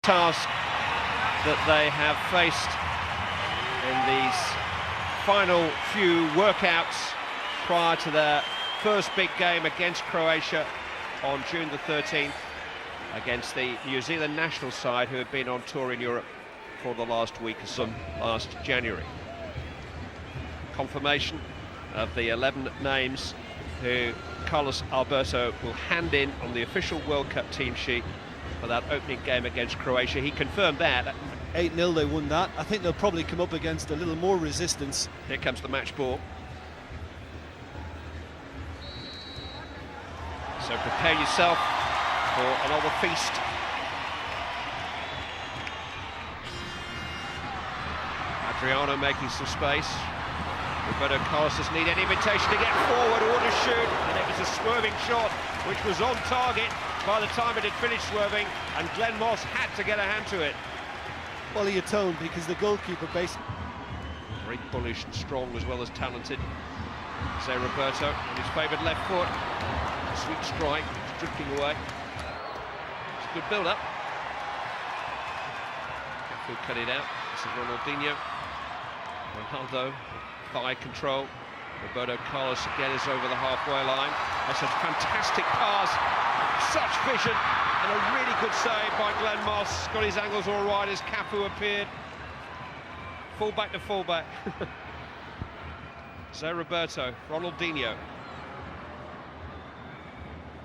task that they have faced in these final few workouts prior to their first big game against Croatia on June the 13th against the New Zealand national side, who have been on tour in Europe for the last week or so, last January. Confirmation of the 11 names who Carlos Alberto will hand in on the official World Cup team sheet for that opening game against Croatia. He confirmed that. 8-0 they won that. I think they'll probably come up against a little more resistance. Here comes the match ball. So prepare yourself for another feast. Adriano making some space. Roberto Carlos doesn't need any invitation to get forward or to shoot, and it was a swerving shot which was on target by the time it had finished swerving, and Glenn Moss had to get a hand to it. Well, he atoned because the goalkeeper basically... Very bullish and strong as well as talented. Say Roberto on his favoured left foot. Sweet strike, drifting away. It's a good build-up. Cafú cut it out. This is Ronaldinho. Ronaldo, thigh control. Roberto Carlos again is over the halfway line. That's a fantastic pass. Such vision and a really good save by Glenn Moss. Got his angles all right as Cafú appeared. Fullback to fullback. So Roberto, Ronaldinho.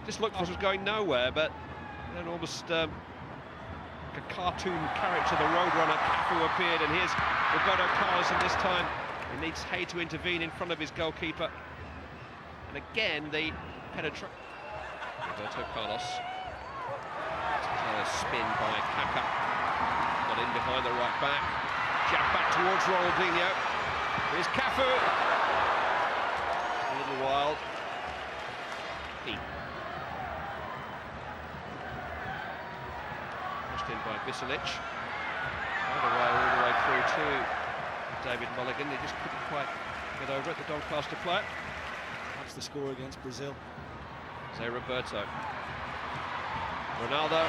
Just looked like it was going nowhere, but then almost like a cartoon character, the Roadrunner, Cafú appeared, and here's Roberto Carlos, and this time he needs Hay to intervene in front of his goalkeeper. And again, the penetration. Roberto Carlos. It's a spin by Kaká. Got in behind the right back. Jab back towards Ronaldinho. Here's Cafú. A little wild. Deep. Pushed in by Vicelich. All the way through to David Mulligan. They just couldn't quite get over it, the Doncaster player. That's the score against Brazil. Say Roberto. Ronaldo.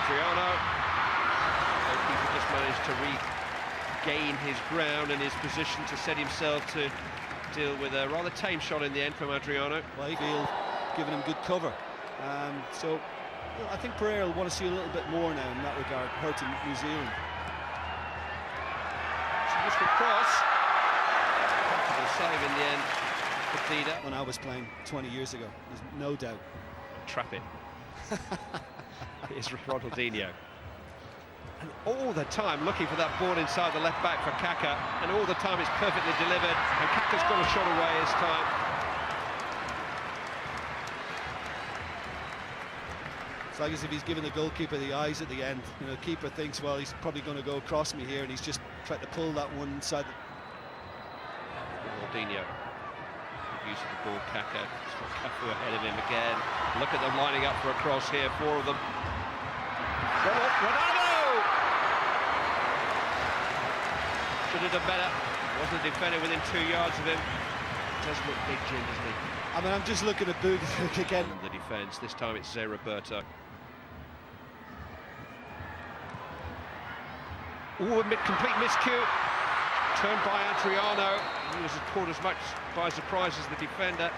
Adriano. The goalkeeper just managed to regain his ground and his position to set himself to deal with a rather tame shot in the end from Adriano. Well, he feels giving him good cover. So I think Parreira will want to see a little bit more now in that regard, hurting New Zealand. Useful cross. Comfortable save in the end for Dida. When I was playing 20 years ago, there's no doubt. Trap it. Here's Ronaldinho. And all the time looking for that ball inside the left back for Kaká, and all the time it's perfectly delivered, and Kaká's got a shot away this time. It's like as if he's giving the goalkeeper the eyes at the end. You know, the keeper thinks, well, he's probably going to go across me here, and he's just tried to pull that one inside. Ronaldinho. Good use of the ball, Kaká. It's got Cafú ahead of him again. Look at them lining up for a cross here, four of them. Ronaldo! Should have done better. Wasn't a defender within 2 yards of him. Does look big, Jim, doesn't he? I mean, I'm just looking at Bouckenooghe again. The defence, this time it's Roberto. Ooh, a complete miscue. Turned by Adriano. He was caught as much by surprise as the defender.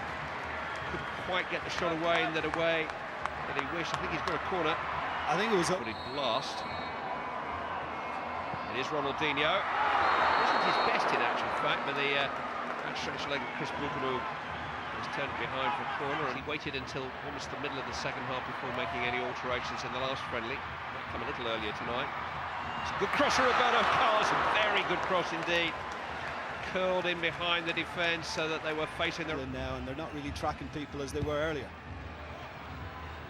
Couldn't quite get the shot away in that away that he wished. I think he's got a corner. I think it was a blast. It is Ronaldinho. Wasn't his best in actual fact, but the outstretched leg of Chris Bouckenooghe was turned behind for a corner, and he waited until almost the middle of the second half before making any alterations in the last friendly. Might come a little earlier tonight. It's a good cross for Roberto Carlos, a very good cross indeed. Curled in behind the defence so that they were facing their... now, and they're not really tracking people as they were earlier.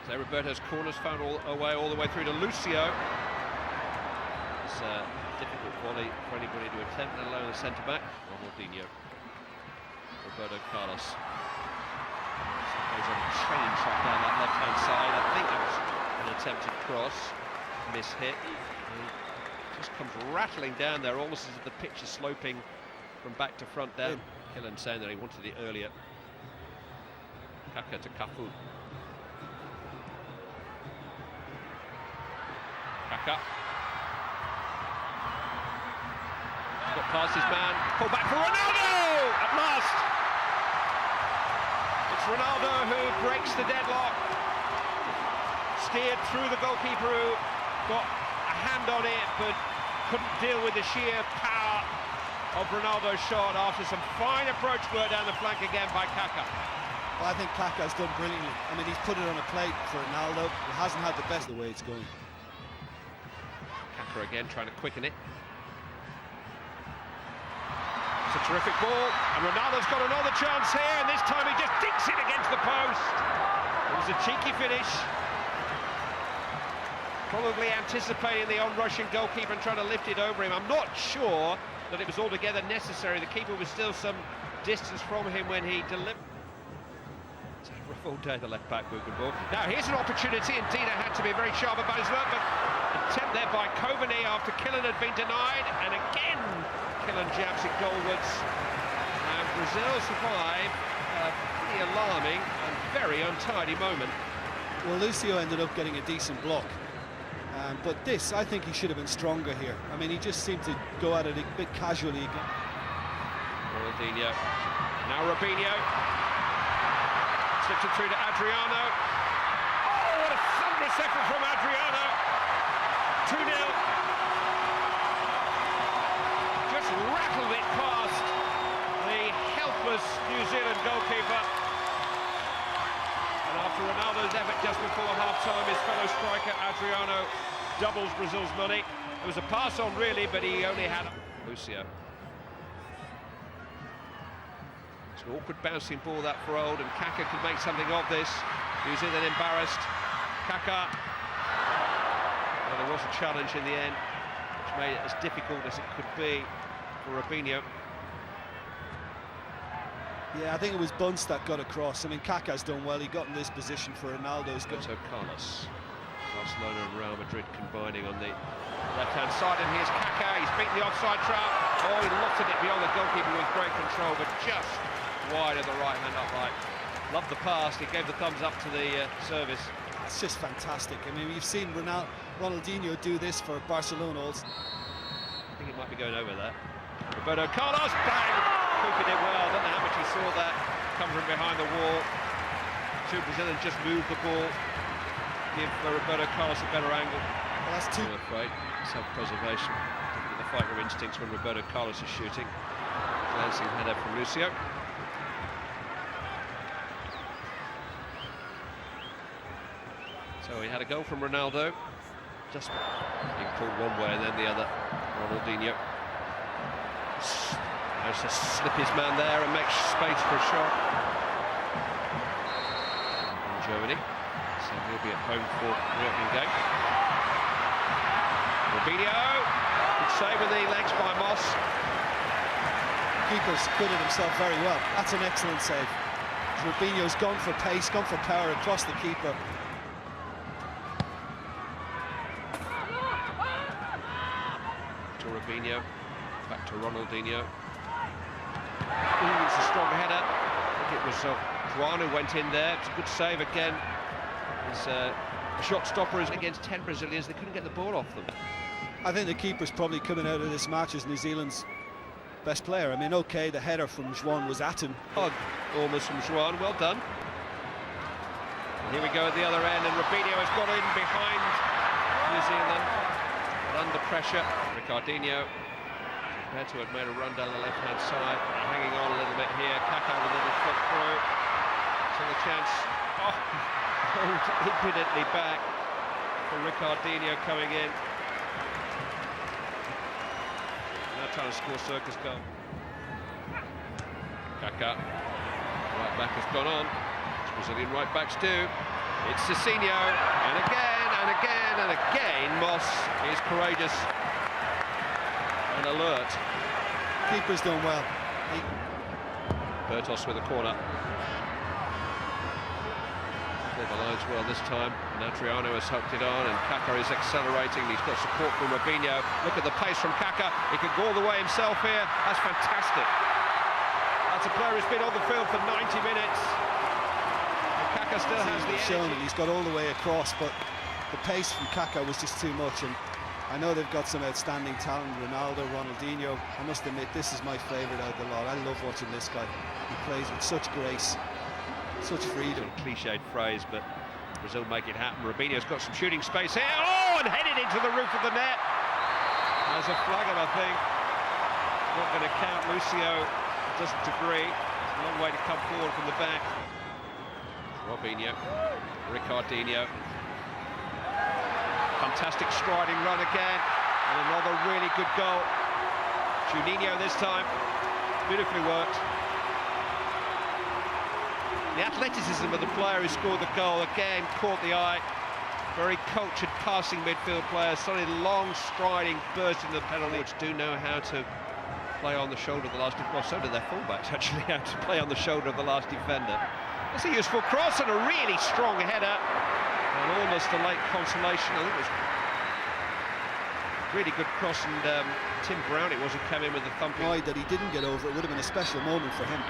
So Roberto's corners found a way all the way through to Lúcio. It's a difficult volley for anybody to attempt, let alone the centre-back. Ronaldinho. Roberto Carlos. Goes on a train shot down that left-hand side. I think it was an attempted cross. Miss-hit. Just comes rattling down there, almost as if the pitch is sloping from back to front down. Killen saying that he wanted it earlier. Kaká to Cafú. Kaká. Got past his man, pull back for Ronaldo! At last! It's Ronaldo who breaks the deadlock. Steered through the goalkeeper who got a hand on it, but couldn't deal with the sheer power of Ronaldo's shot after some fine approach work down the flank again by Kaká. Well, I think Kaká's done brilliantly. I mean, he's put it on a plate for Ronaldo. He hasn't had the best of the way it's going. Kaká again trying to quicken it. It's a terrific ball, and Ronaldo's got another chance here, and this time he just dinks it against the post. It was a cheeky finish. Probably anticipating the on-rushing goalkeeper and trying to lift it over him. I'm not sure that it was altogether necessary. The keeper was still some distance from him when he delivered. It's a rough all day, the left-back Bouckenooghe. Now here's an opportunity, and Dida had to be very sharp about his work, but attempt there by Coveny after Killen had been denied, and again Killen jabs it goalwards. And Brazil survive a pretty alarming and very untidy moment. Well, Lúcio ended up getting a decent block. But this, I think he should have been stronger here. I mean, he just seemed to go at it a bit casually again. Ronaldinho. Now Robinho. Slipped it through to Adriano. Oh, what a thunderous effort from Adriano. 2-0. Just rattled it past the helpless New Zealand goalkeeper. And after Ronaldo's effort just before half-time, his fellow striker Adriano doubles Brazil's money. It was a pass on really, but he only had Lúcio. It's an awkward bouncing ball that for old, and Kaká could make something of this. New Zealand embarrassed. Kaká. Well, there was a challenge in the end, which made it as difficult as it could be for Robinho. Yeah, I think it was Bunce that got across. I mean, Kaká's done well. He got in this position for Ronaldo's goal. Roberto Carlos. Barcelona and Real Madrid combining on the left-hand side, and here's Kaká. He's beaten the offside trap. Oh, he lofted it beyond the goalkeeper with great control, but just wide of the right-hand upright. Loved the pass. He gave the thumbs up to the service. It's just fantastic. I mean, you've seen Ronaldinho do this for Barcelona also. I think it might be going over there. Roberto Carlos, bang! Cooper did well. I don't know how much he saw that. Come from behind the wall. Two Brazilians just moved the ball. Give Roberto Carlos a better angle. Well, that's two. I'm afraid. Self-preservation. Doesn't get the fighter instincts when Roberto Carlos is shooting. Glancing header from Lúcio. So he had a goal from Ronaldo. Just being pulled one way and then the other. Ronaldinho. Managed to slip his man there and make space for a shot. In Germany. So he'll be at home for the opening game. Robinho, good save with the legs by Moss. Keeper's acquitted himself very well. That's an excellent save. Robinho's gone for pace, gone for power across the keeper. To Robinho, back to Ronaldinho. Ooh, it's a strong header. I think it was Juan who went in there. It's a good save again. His shot stopper is against 10 Brazilians. They couldn't get the ball off them. I think the keeper's probably coming out of this match as New Zealand's best player. I mean, okay, the header from Juan was at him. Hug almost from Juan. Well done. And here we go at the other end, and Robinho has got in behind New Zealand. But under pressure, Ricardinho. Bertos had made a run down the left-hand side, hanging on a little bit here. Kaká with a little foot through. So the chance. Oh, pulled impudently back for Ricardinho coming in. Now trying to score circus goal. Kaká, right back has gone on. As Brazilian right backs do. It's Cicinho, and again and again and again Moss is courageous and alert. Keeper's done well. Bertos with a corner. Cleared the lines well this time, and Adriano has hooked it on, and Kaká is accelerating. He's got support from Robinho. Look at the pace from Kaká. He could go all the way himself here. That's fantastic. That's a player who's been on the field for 90 minutes. And Kaká still has the energy. He's got all the way across, but the pace from Kaká was just too much, and I know they've got some outstanding talent, Ronaldo, Ronaldinho. I must admit, this is my favourite out of the lot. I love watching this guy. He plays with such grace, such freedom. Cliched phrase, but Brazil make it happen. Robinho's got some shooting space here. Oh, and headed into the roof of the net. There's a flag, I think. Not going to count. Lúcio doesn't agree. It's a long way to come forward from the back. Robinho, Ricardinho. Fantastic striding run again, and another really good goal. Juninho this time, beautifully worked. The athleticism of the player who scored the goal again caught the eye. Very cultured passing midfield player, suddenly long striding burst into the penalty, which do know how to play on the shoulder of the last, well, so do their fullbacks actually, how to play on the shoulder of the last defender. That's a useful cross and a really strong header. And almost a late consolation. I think it was really good cross, and Tim Brown it was who came in with the thumping. That he didn't get over, it would have been a special moment for him.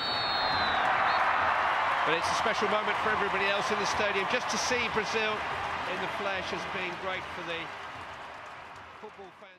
But it's a special moment for everybody else in the stadium. Just to see Brazil in the flesh has been great for the football fans.